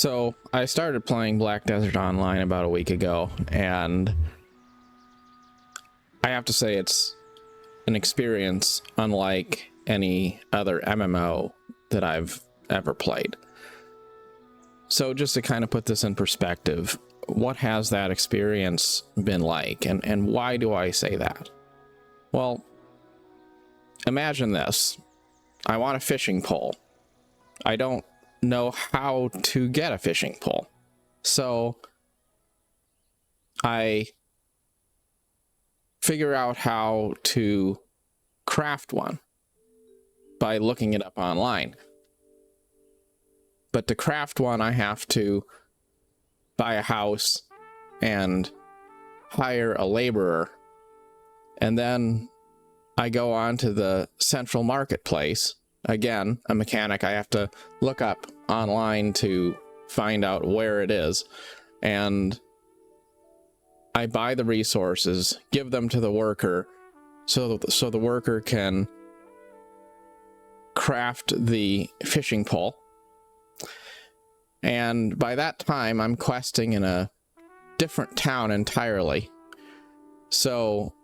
So I started playing Black Desert Online about a week ago, and I have to say it's an experience unlike any other MMO that I've ever played. So just to kind of put this in perspective, what has that experience been like, and why do I say that? Well, imagine this. I want a fishing pole. I don't know how to get a fishing pole. So I figure out how to craft one by looking it up online. But to craft one, I have to buy a house and hire a laborer. And then I go on to the central marketplace. Again, a mechanic I have to look up online to find out where it is. And I buy the resources, give them to the worker, so the worker can craft the fishing pole. And by that time, I'm questing in a different town entirely. So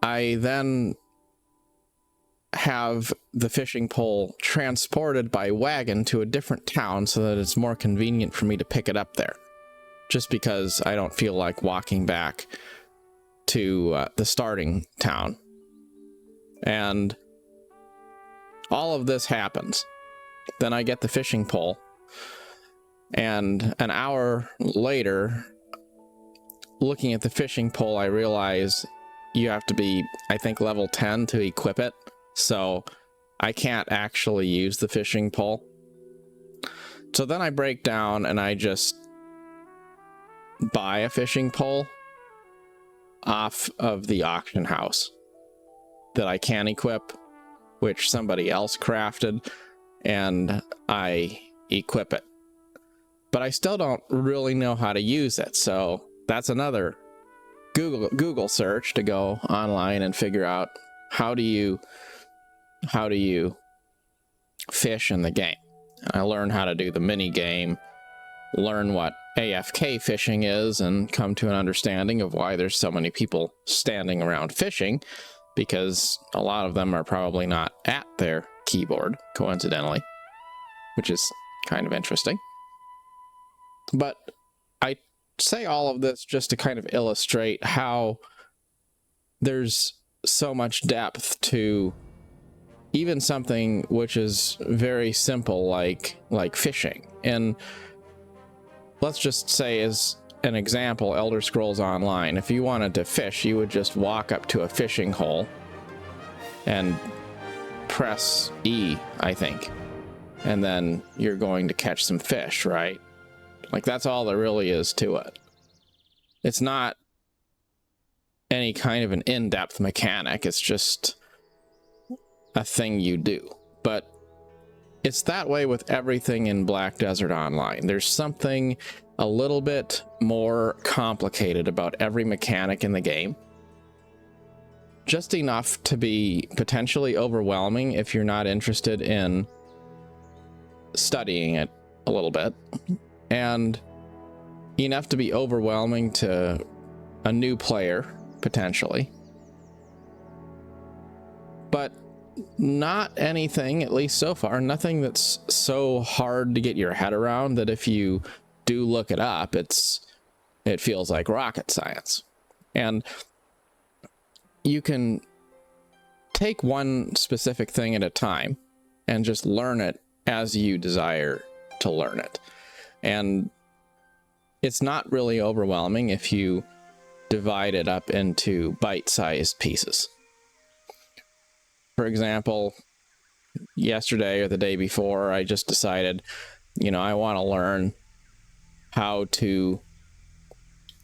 I then have the fishing pole transported by wagon to a different town so that it's more convenient for me to pick it up there. Just because I don't feel like walking back to the starting town. And all of this happens. Then I get the fishing pole. And an hour later, looking at the fishing pole, I realize you have to be, I think, level 10 to equip it. So I can't actually use the fishing pole. So then I break down and I just buy a fishing pole off of the auction house that I can equip, which somebody else crafted, and I equip it. But I still don't really know how to use it, so that's another Google search to go online and figure out how do you fish in the game. I learn how to do the mini game, learn what AFK fishing is, and come to an understanding of why there's so many people standing around fishing, because a lot of them are probably not at their keyboard, coincidentally, which is kind of interesting. But I say all of this just to kind of illustrate how there's so much depth to even something which is very simple like fishing. And let's just say, as an example, Elder Scrolls Online, if you wanted to fish, you would just walk up to a fishing hole and press E, I think, and then you're going to catch some fish, right? Like, that's all there really is to it. It's not any kind of an in-depth mechanic. It's just a thing you do. But it's that way with everything in Black Desert Online. There's something a little bit more complicated about every mechanic in the game. Just enough to be potentially overwhelming if you're not interested in studying it a little bit. And enough to be overwhelming to a new player, potentially. But not anything, at least so far, nothing that's so hard to get your head around that if you do look it up, it feels like rocket science. And you can take one specific thing at a time and just learn it as you desire to learn it. And it's not really overwhelming if you divide it up into bite-sized pieces. For example, yesterday or the day before, I just decided, I want to learn how to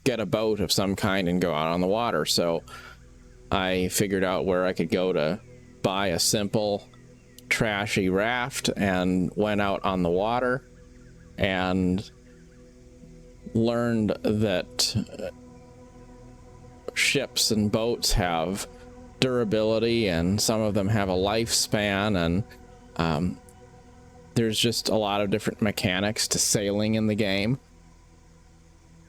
get a boat of some kind and go out on the water. So I figured out where I could go to buy a simple, trashy raft and went out on the water and learned that ships and boats have durability, and some of them have a lifespan, and there's just a lot of different mechanics to sailing in the game.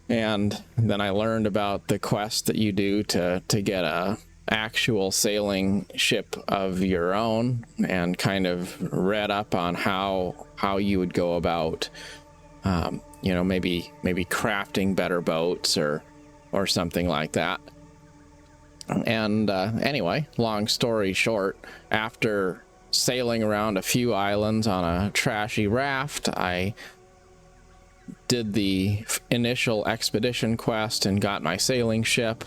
And then I learned about the quest that you do to get a actual sailing ship of your own, and kind of read up on how you would go about you know, maybe crafting better boats or something like that. And anyway, long story short, after sailing around a few islands on a trashy raft, I did the initial expedition quest and got my sailing ship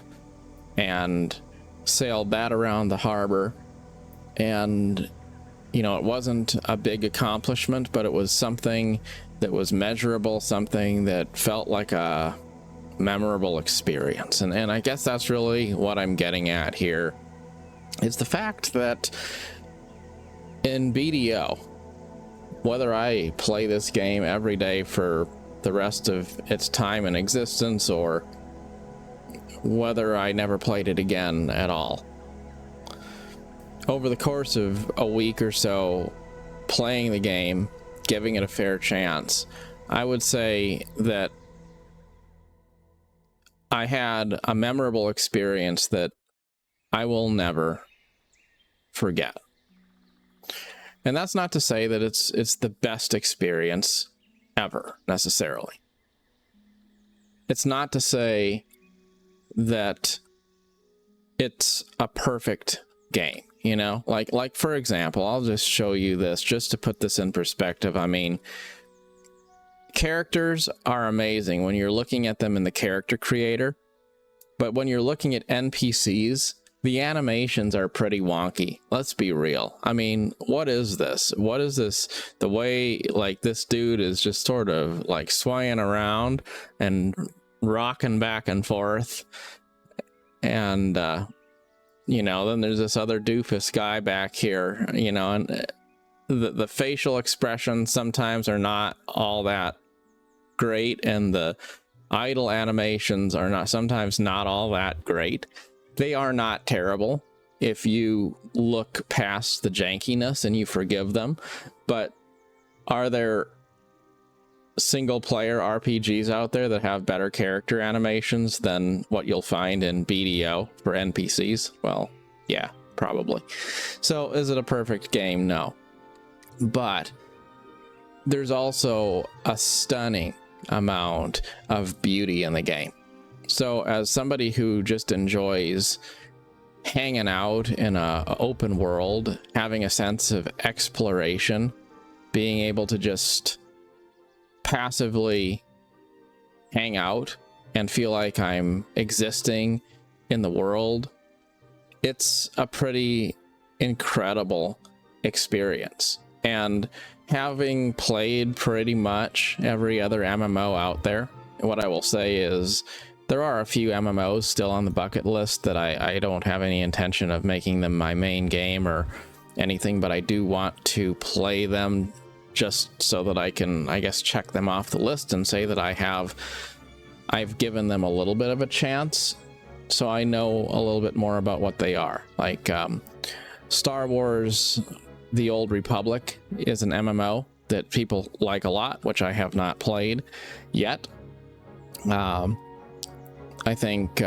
and sailed that around the harbor. And you know, it wasn't a big accomplishment, but it was something that was measurable, something that felt like a memorable experience. And I guess that's really what I'm getting at here, is the fact that in BDO, whether I play this game every day for the rest of its time in existence, or whether I never played it again at all, over the course of a week or so playing the game, giving it a fair chance, I would say that I had a memorable experience that I will never forget. And that's not to say that it's the best experience ever, necessarily. It's not to say that it's a perfect game, you know? Like for example, I'll just show you this just to put this in perspective. I mean, characters are amazing when you're looking at them in the character creator, but when you're looking at NPCs, the animations are pretty wonky. Let's be real. I mean, what is this? What is this? The way, like, this dude is just sort of like swaying around and rocking back and forth. And, you know, then there's this other doofus guy back here, you know, and the facial expressions sometimes are not all that great, and the idle animations are sometimes not all that great. They are not terrible if you look past the jankiness and you forgive them, but are there single player RPGs out there that have better character animations than what you'll find in BDO for NPCs? Well, yeah, probably. So is it a perfect game? No. But there's also a stunning amount of beauty in the game. So as somebody who just enjoys hanging out in a open world, having a sense of exploration, being able to just passively hang out and feel like I'm existing in the world, it's a pretty incredible experience. And having played pretty much every other MMO out there, what I will say is there are a few MMOs still on the bucket list that I don't have any intention of making them my main game or anything, but I do want to play them just so that I can, I guess, check them off the list and say that I've given them a little bit of a chance, so I know a little bit more about what they are. Like Star Wars The Old Republic is an MMO that people like a lot, which I have not played yet. I think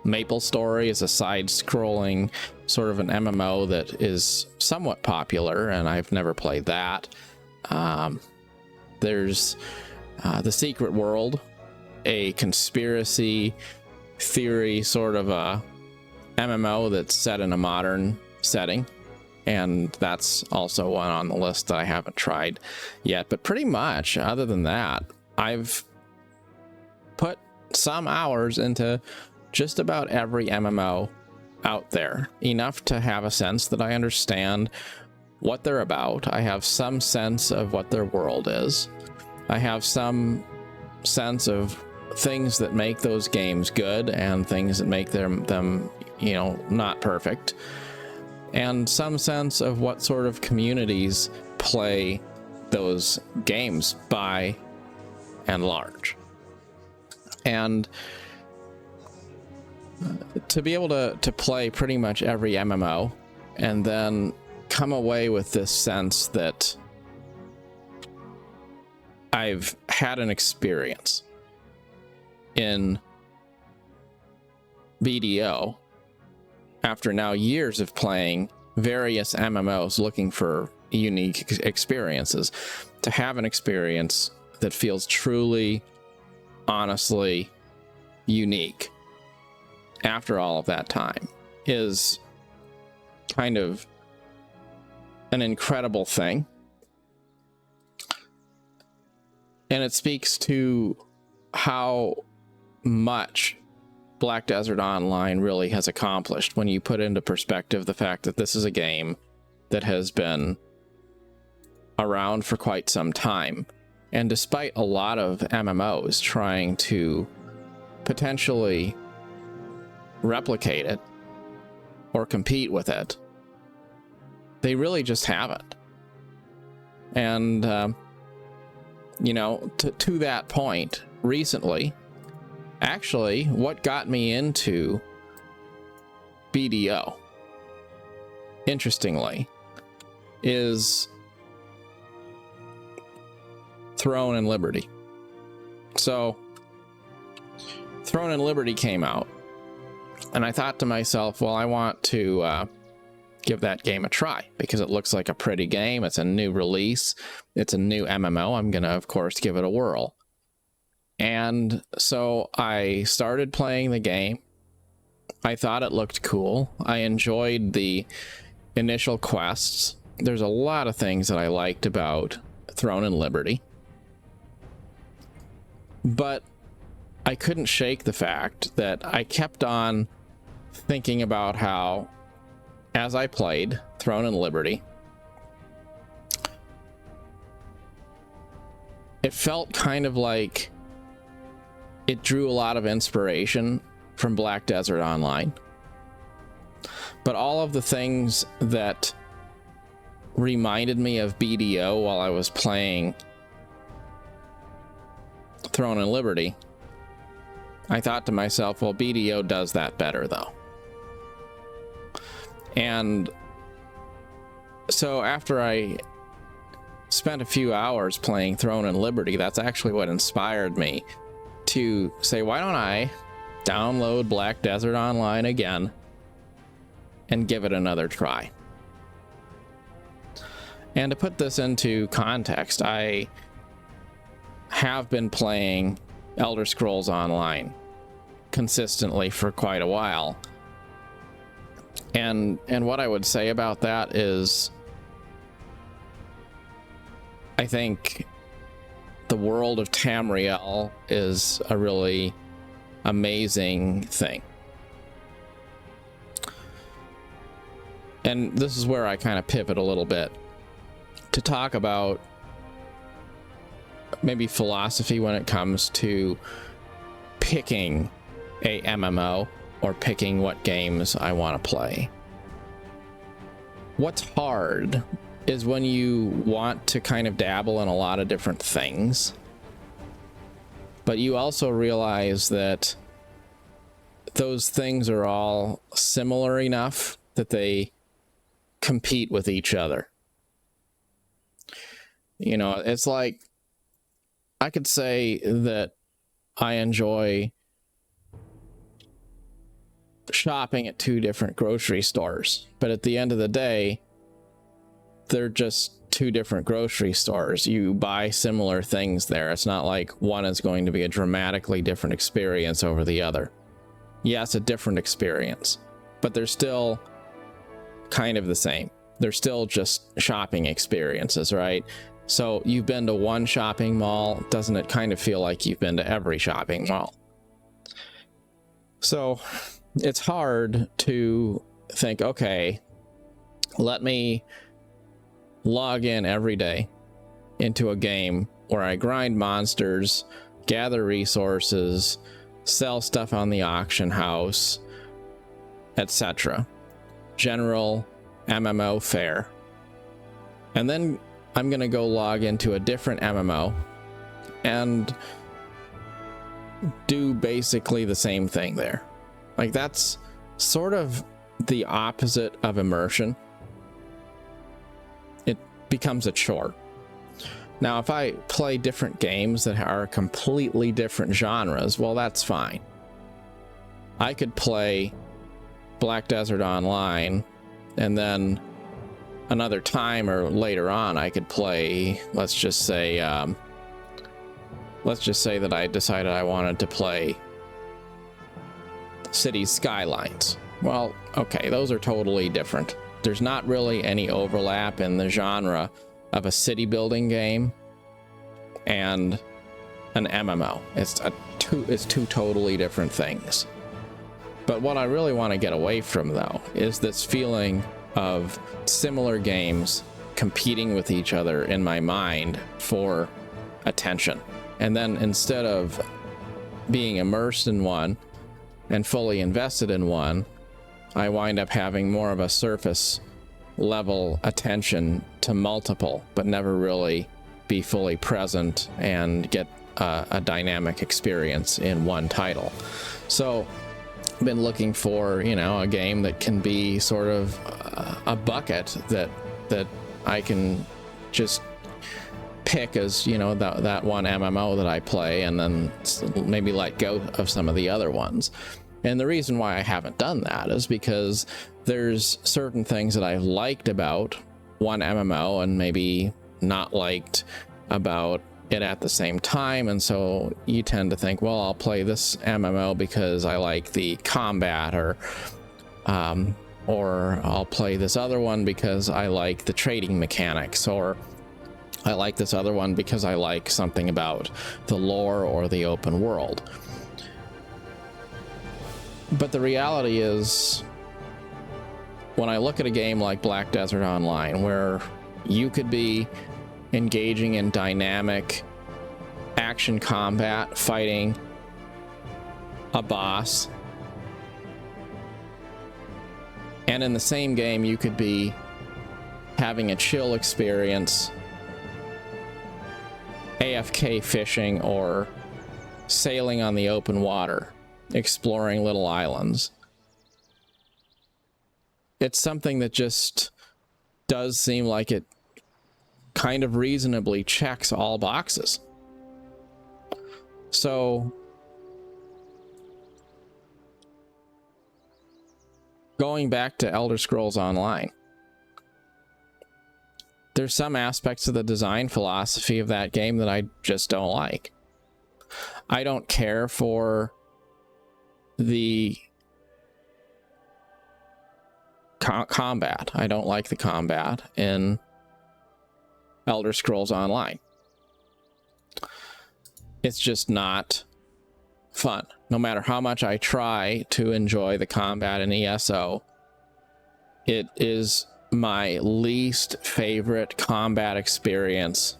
Maple Story is a side-scrolling sort of an MMO that is somewhat popular, and I've never played that. There's The Secret World, a conspiracy theory sort of a MMO that's set in a modern setting, and that's also one on the list that I haven't tried yet. But pretty much, other than that, I've put some hours into just about every MMO out there, enough to have a sense that I understand what they're about. I have some sense of what their world is. I have some sense of things that make those games good and things that make them, you know, not perfect, and some sense of what sort of communities play those games by and large. And to be able to play pretty much every MMO and then come away with this sense that I've had an experience in BDO after now years of playing various MMOs looking for unique experiences. To have an experience that feels truly, honestly unique after all of that time is kind of an incredible thing. And it speaks to how much Black Desert Online really has accomplished when you put into perspective the fact that this is a game that has been around for quite some time. And despite a lot of MMOs trying to potentially replicate it or compete with it, they really just haven't. And, you know, to that point, recently, actually, what got me into BDO, interestingly, is Throne and Liberty. So, Throne and Liberty came out, and I thought to myself, well, I want to give that game a try because it looks like a pretty game. It's a new release. It's a new MMO. I'm going to, of course, give it a whirl. And so I started playing the game. I thought it looked cool. I enjoyed the initial quests. There's a lot of things that I liked about Throne and Liberty. But I couldn't shake the fact that I kept on thinking about how, as I played Throne and Liberty, it felt kind of like it drew a lot of inspiration from Black Desert Online. But all of the things that reminded me of BDO while I was playing Throne and Liberty, I thought to myself, well, BDO does that better, though. And so after I spent a few hours playing Throne and Liberty, that's actually what inspired me to say, why don't I download Black Desert Online again and give it another try? And to put this into context, I have been playing Elder Scrolls Online consistently for quite a while. And what I would say about that is, I think the world of Tamriel is a really amazing thing. And this is where I kind of pivot a little bit to talk about maybe philosophy when it comes to picking a MMO or picking what games I want to play. What's hard is when you want to kind of dabble in a lot of different things, but you also realize that those things are all similar enough that they compete with each other. You know, it's like I could say that I enjoy shopping at two different grocery stores, but at the end of the day, they're just two different grocery stores. You buy similar things there. It's not like one is going to be a dramatically different experience over the other. Yes, a different experience, but they're still kind of the same. They're still just shopping experiences, right? So you've been to one shopping mall, doesn't it kind of feel like you've been to every shopping mall? So it's hard to think, okay, let me log in every day into a game where I grind monsters, gather resources, sell stuff on the auction house, etc. General MMO fare. And then I'm going to go log into a different MMO and do basically the same thing there. Like, that's sort of the opposite of immersion. It becomes a chore. Now, if I play different games that are completely different genres, well, that's fine. I could play Black Desert Online, and then another time or later on, I could play, let's just say that I decided I wanted to play Cities Skylines. Well, okay, those are totally different. There's not really any overlap in the genre of a city building game and an MMO. It's two totally different things. But what I really want to get away from, though, is this feeling of similar games competing with each other in my mind for attention. And then instead of being immersed in one and fully invested in one, I wind up having more of a surface level attention to multiple, but never really be fully present and get a dynamic experience in one title. So I've been looking for, a game that can be sort of a bucket that I can just pick as, that one MMO that I play, and then maybe let go of some of the other ones. And the reason why I haven't done that is because there's certain things that I've liked about one MMO and maybe not liked about it at the same time. And so you tend to think, well, I'll play this MMO because I like the combat, or I'll play this other one because I like the trading mechanics, or I like this other one because I like something about the lore or the open world. But the reality is, when I look at a game like Black Desert Online, where you could be engaging in dynamic action combat, fighting a boss, and in the same game you could be having a chill experience, AFK fishing, or sailing on the open water, exploring little islands. It's something that just does seem like it kind of reasonably checks all boxes. So going back to Elder Scrolls Online, there's some aspects of the design philosophy of that game that I just don't like. I don't care for the combat. I don't like the combat in Elder Scrolls Online. It's just not fun. No matter how much I try to enjoy the combat in ESO, it is my least favorite combat experience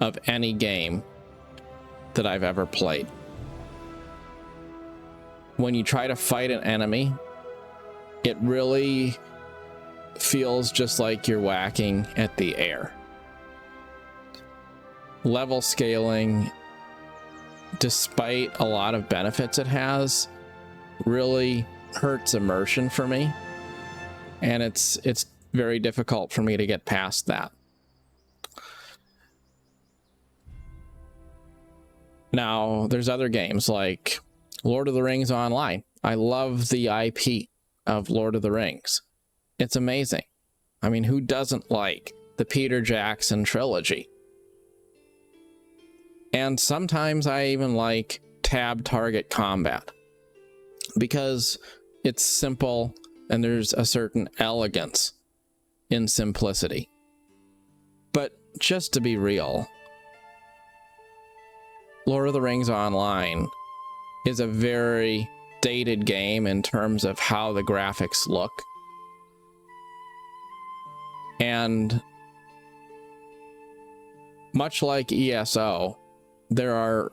of any game that I've ever played. When you try to fight an enemy, it really feels just like you're whacking at the air. Level scaling, despite a lot of benefits it has, really hurts immersion for me, and it's very difficult for me to get past that. Now, there's other games like Lord of the Rings Online. I love the IP of Lord of the Rings. It's amazing. I mean, who doesn't like the Peter Jackson trilogy? And sometimes I even like tab target combat because it's simple and there's a certain elegance in simplicity. But just to be real, Lord of the Rings Online is a very dated game in terms of how the graphics look. And much like ESO, there are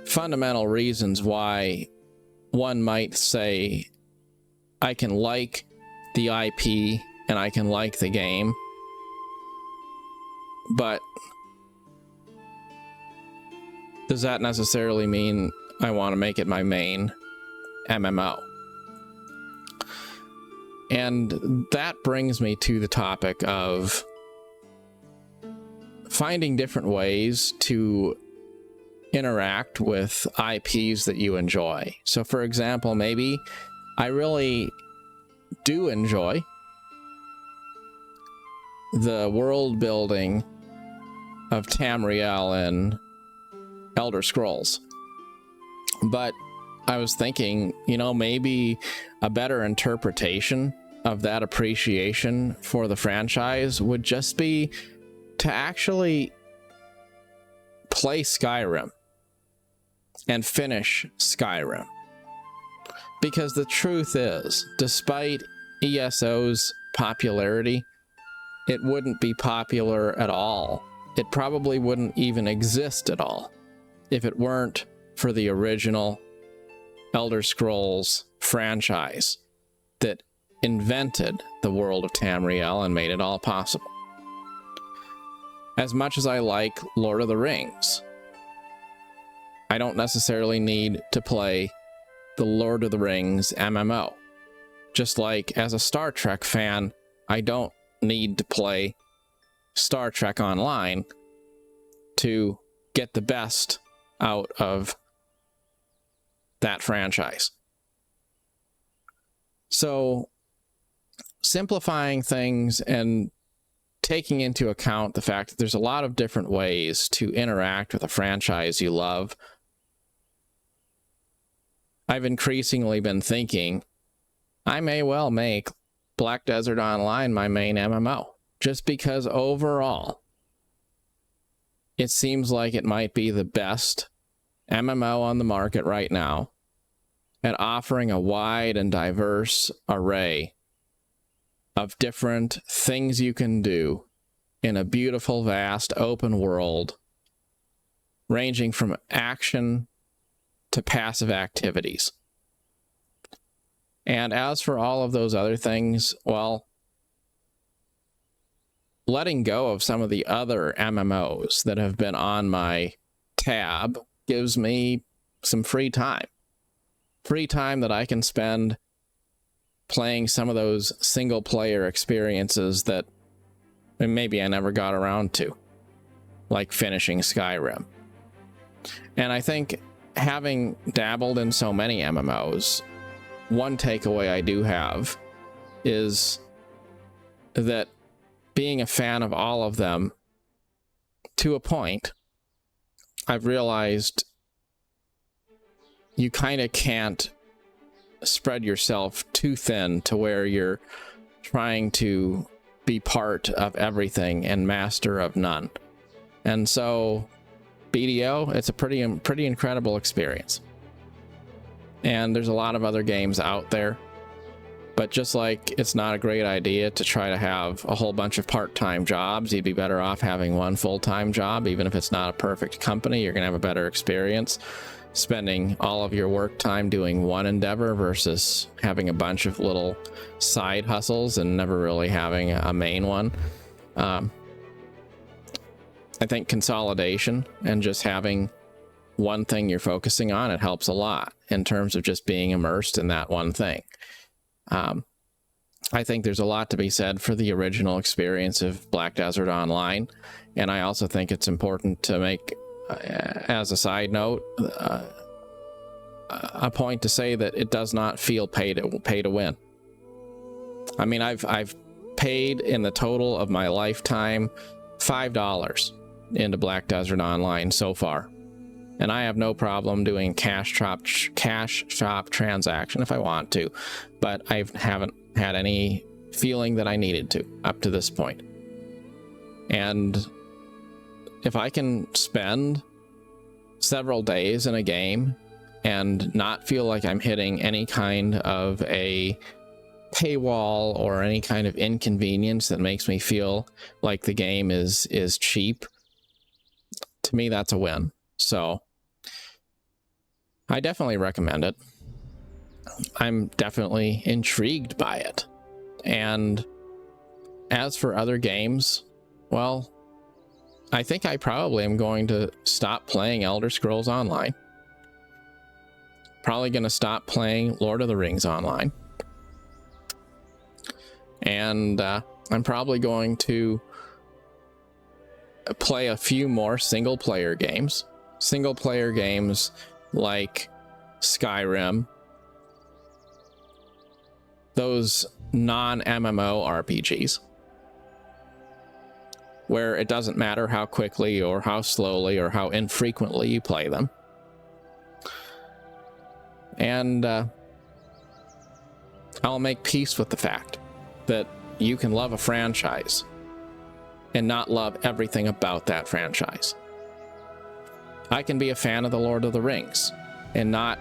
fundamental reasons why one might say, I can like the IP and I can like the game, but does that necessarily mean I want to make it my main MMO? And that brings me to the topic of finding different ways to interact with IPs that you enjoy. So for example, maybe I really do enjoy the world building of Tamriel and Elder Scrolls, but I was thinking, you know, maybe a better interpretation of that appreciation for the franchise would just be to actually play Skyrim and finish Skyrim. Because the truth is, despite ESO's popularity, it wouldn't be popular at all. It probably wouldn't even exist at all if it weren't for the original Elder Scrolls franchise that invented the world of Tamriel and made it all possible. As much as I like Lord of the Rings, I don't necessarily need to play the Lord of the Rings MMO. Just like as a Star Trek fan, I don't need to play Star Trek Online to get the best out of that franchise. So simplifying things and taking into account the fact that there's a lot of different ways to interact with a franchise you love, I've increasingly been thinking I may well make Black Desert Online my main MMO, just because overall it seems like it might be the best MMO on the market right now at offering a wide and diverse array of different things you can do in a beautiful, vast, open world, ranging from action to passive activities. And as for all of those other things, well, letting go of some of the other MMOs that have been on my tab gives me some free time. Free time that I can spend playing some of those single player experiences that maybe I never got around to, like finishing Skyrim. And I think having dabbled in so many MMOs, one takeaway I do have is that being a fan of all of them, to a point, I've realized you kind of can't spread yourself too thin to where you're trying to be part of everything and master of none. And so BDO, it's a pretty incredible experience. And there's a lot of other games out there, but just like it's not a great idea to try to have a whole bunch of part-time jobs, you'd be better off having one full-time job. Even if it's not a perfect company, you're gonna have a better experience spending all of your work time doing one endeavor versus having a bunch of little side hustles and never really having a main one. I think consolidation and just having one thing you're focusing on, it helps a lot in terms of just being immersed in that one thing. I think there's a lot to be said for the original experience of Black Desert Online, and I also think it's important to make, as a side note, a point to say that it does not feel pay to win. I mean, I've paid in the total of my lifetime $5 into Black Desert Online so far, and I have no problem doing cash shop transaction if I want to, but I haven't had any feeling that I needed to up to this point. And if I can spend several days in a game and not feel like I'm hitting any kind of a paywall or any kind of inconvenience that makes me feel like the game is cheap, to me that's a win. So I definitely recommend it. I'm definitely intrigued by it. And as for other games, well, I think I probably am going to stop playing Elder Scrolls Online. Probably going to stop playing Lord of the Rings Online. And I'm probably going to play a few more single player games like Skyrim, those non-MMO RPGs, where it doesn't matter how quickly or how slowly or how infrequently you play them. And I'll make peace with the fact that you can love a franchise and not love everything about that franchise. I can be a fan of The Lord of the Rings and not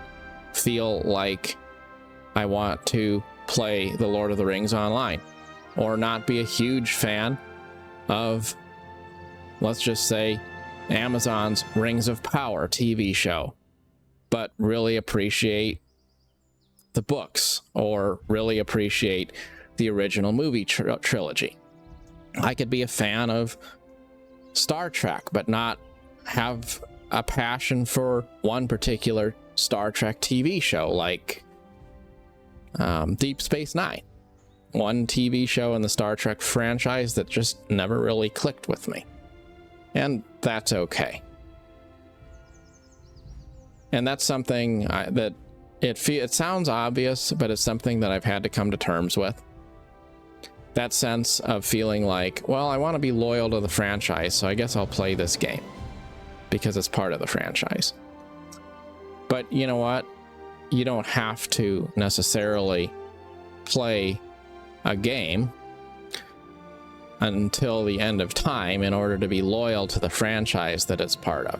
feel like I want to play The Lord of the Rings online, or not be a huge fan of, let's just say, Amazon's Rings of Power TV show, but really appreciate the books or really appreciate the original movie trilogy. I could be a fan of Star Trek, but not have a passion for one particular Star Trek TV show, like Deep Space Nine. One TV show in the Star Trek franchise that just never really clicked with me. And that's okay. And that's something that it sounds obvious, but it's something that I've had to come to terms with. That sense of feeling like, well, I want to be loyal to the franchise, so I guess I'll play this game because it's part of the franchise. But you know what? You don't have to necessarily play a game until the end of time in order to be loyal to the franchise that it's part of.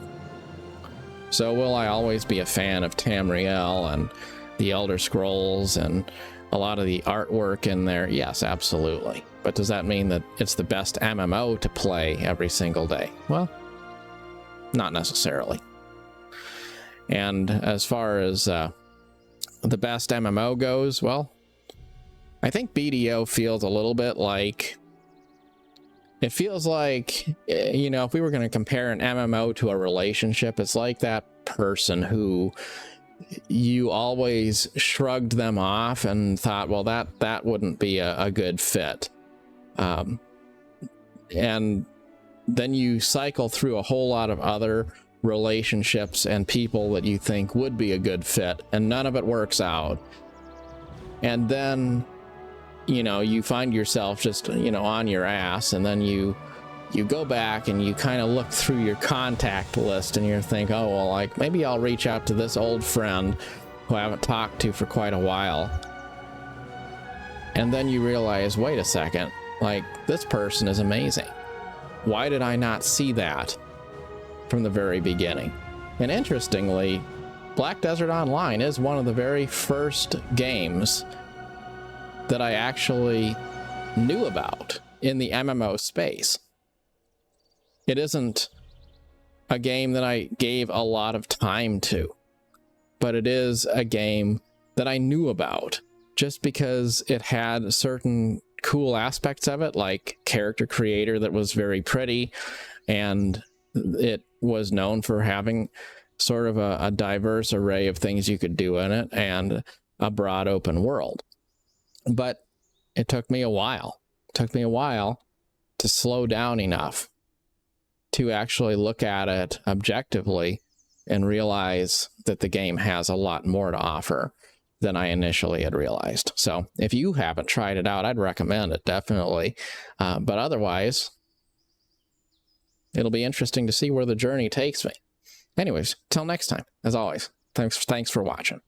So will I always be a fan of Tamriel and the Elder Scrolls and a lot of the artwork in there? Yes, absolutely. But does that mean that it's the best MMO to play every single day? Well, not necessarily. And as far as the best MMO goes, well, I think BDO feels a little bit like, it feels like, you know, if we were going to compare an MMO to a relationship, it's like that person who you always shrugged them off and thought, well, that wouldn't be a good fit. And then you cycle through a whole lot of other relationships and people that you think would be a good fit, and none of it works out. And then, you know, you find yourself just, you know, on your ass, and then you go back and you kind of look through your contact list and you think, oh, well, like, maybe I'll reach out to this old friend who I haven't talked to for quite a while. And then you realize, wait a second, like, this person is amazing. Why did I not see that from the very beginning? And interestingly, Black Desert Online is one of the very first games that I actually knew about in the MMO space. It isn't a game that I gave a lot of time to, but it is a game that I knew about just because it had certain cool aspects of it, like character creator that was very pretty, and it was known for having sort of a diverse array of things you could do in it and a broad open world. But it took me a while. It took me a while to slow down enough to actually look at it objectively and realize that the game has a lot more to offer than I initially had realized. So if you haven't tried it out, I'd recommend it, definitely. But otherwise, it'll be interesting to see where the journey takes me. Anyways, till next time, as always, thanks for watching.